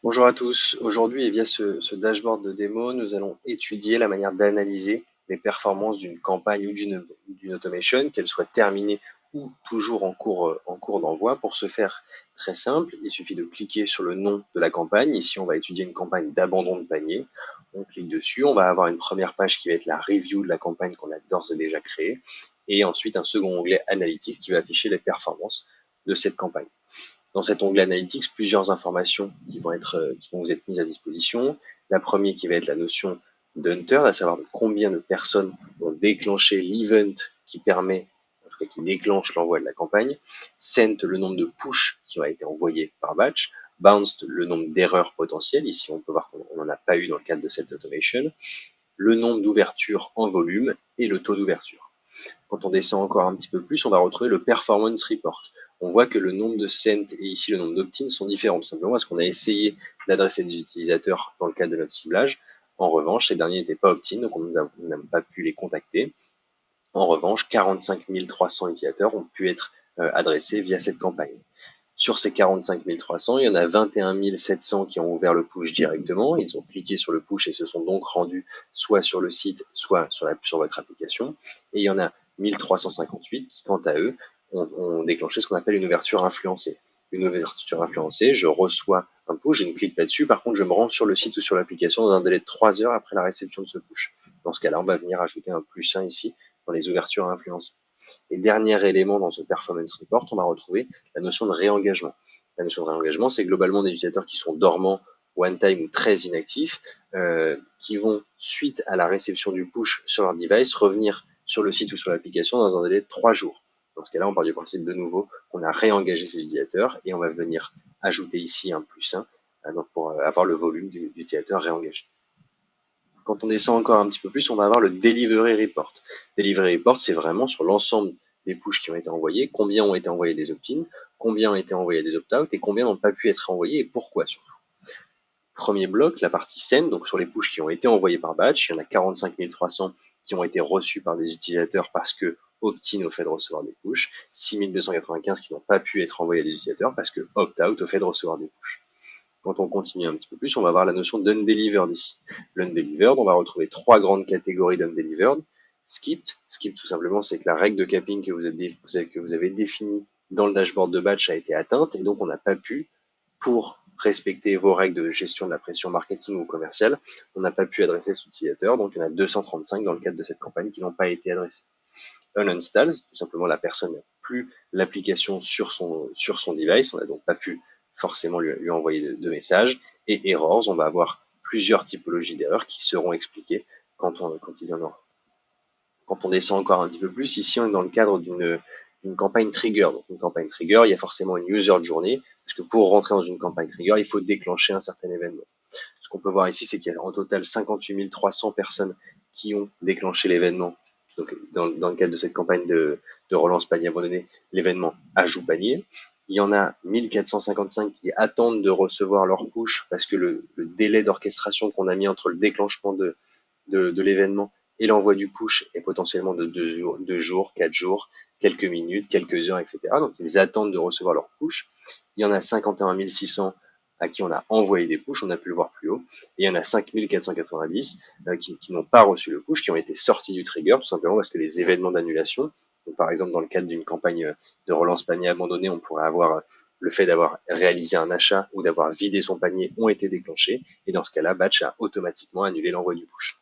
Bonjour à tous. Aujourd'hui, et via ce dashboard de démo, nous allons étudier la manière d'analyser les performances d'une campagne ou d'une automation, qu'elle soit terminée ou toujours en cours d'envoi. Pour ce faire, très simple, il suffit de cliquer sur le nom de la campagne. Ici, on va étudier une campagne d'abandon de panier. On clique dessus, on va avoir une première page qui va être la review de la campagne qu'on a d'ores et déjà créée, et ensuite un second onglet Analytics qui va afficher les performances de cette campagne. Dans cet onglet Analytics, plusieurs informations qui vont vous être mises à disposition. La première qui va être la notion d'hunter, à savoir de combien de personnes ont déclenché l'event qui permet, en tout cas qui déclenche l'envoi de la campagne. Sent, le nombre de push qui ont été envoyés par batch. Bounced, le nombre d'erreurs potentielles. Ici, on peut voir qu'on n'en a pas eu dans le cadre de cette automation. Le nombre d'ouvertures en volume et le taux d'ouverture. Quand on descend encore un petit peu plus, on va retrouver le performance report. On voit que le nombre de cents et ici le nombre d'opt-in sont différents, tout simplement parce qu'on a essayé d'adresser des utilisateurs dans le cadre de notre ciblage. En revanche, ces derniers n'étaient pas opt-in, donc on n'a pas pu les contacter. En revanche, 45 300 utilisateurs ont pu être adressés via cette campagne. Sur ces 45 300, il y en a 21 700 qui ont ouvert le push directement. Ils ont cliqué sur le push et se sont donc rendus soit sur le site, soit sur votre application. Et il y en a 1358 qui, quant à eux, ont déclenché ce qu'on appelle une ouverture influencée. Une ouverture influencée, je reçois un push, je ne clique pas dessus. Par contre, je me rends sur le site ou sur l'application dans un délai de 3 heures après la réception de ce push. Dans ce cas-là, on va venir ajouter un +1 ici dans les ouvertures influencées. Et dernier élément dans ce performance report, on va retrouver la notion de réengagement. La notion de réengagement, c'est globalement des utilisateurs qui sont dormants, one time ou très inactifs, qui vont, suite à la réception du push sur leur device, revenir sur le site ou sur l'application dans un délai de 3 jours. Dans ce cas-là, on part du principe de nouveau qu'on a réengagé ces utilisateurs et on va venir ajouter ici un +1 pour avoir le volume d'utilisateurs réengagés. Quand on descend encore un petit peu plus, on va avoir le delivery report. Delivery report, c'est vraiment sur l'ensemble des pushes qui ont été envoyés, combien ont été envoyés des opt-in, combien ont été envoyés des opt-out et combien n'ont pas pu être envoyés et pourquoi surtout. Premier bloc, la partie send, donc sur les pushes qui ont été envoyés par batch, il y en a 45 300 qui ont été reçus par des utilisateurs parce que opt-in au fait de recevoir des pushes, 6 295 qui n'ont pas pu être envoyés à des utilisateurs parce que opt-out au fait de recevoir des pushes. Quand on continue un petit peu plus, on va voir la notion d'undelivered ici. L'undelivered, on va retrouver 3 grandes catégories d'undelivered. Skipped, skip tout simplement, c'est que la règle de capping que vous avez définie dans le dashboard de batch a été atteinte et donc on n'a pas pu, pour respecter vos règles de gestion de la pression marketing ou commerciale, on n'a pas pu adresser cet utilisateur, donc il y en a 235 dans le cadre de cette campagne qui n'ont pas été adressés. Uninstalls, tout simplement la personne n'a plus l'application sur son device, on n'a donc pas pu forcément lui envoyer de messages. Et errors, on va avoir plusieurs typologies d'erreurs qui seront expliquées quand il y en aura. Quand on descend encore un petit peu plus, ici on est dans le cadre d'une campagne trigger. Donc une campagne trigger, il y a forcément une user journée, parce que pour rentrer dans une campagne trigger, il faut déclencher un certain événement. Ce qu'on peut voir ici, c'est qu'il y a en total 58 300 personnes qui ont déclenché l'événement. Donc dans le cadre de cette campagne de relance panier abandonné, l'événement ajout panier. Il y en a 1455 qui attendent de recevoir leur push parce que le délai d'orchestration qu'on a mis entre le déclenchement de l'événement et l'envoi du push est potentiellement de 2 jours, 4 jours, quelques minutes, quelques heures, etc. Donc ils attendent de recevoir leur push. Il y en a 51 600 à qui on a envoyé des pushs, on a pu le voir plus haut, et il y en a 5490 qui n'ont pas reçu le push, qui ont été sortis du trigger, tout simplement parce que les événements d'annulation, par exemple dans le cadre d'une campagne de relance panier abandonné, on pourrait avoir le fait d'avoir réalisé un achat ou d'avoir vidé son panier ont été déclenchés, et dans ce cas-là, Batch a automatiquement annulé l'envoi du push.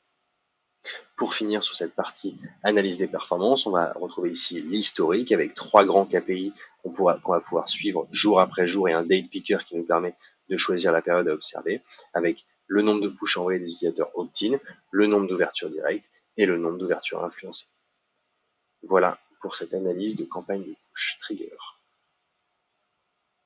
Pour finir sur cette partie analyse des performances, on va retrouver ici l'historique avec 3 grands KPI qu'on va pouvoir suivre jour après jour et un date picker qui nous permet de choisir la période à observer avec le nombre de push envoyés des utilisateurs opt-in, le nombre d'ouvertures directes et le nombre d'ouvertures influencées. Voilà pour cette analyse de campagne de push trigger.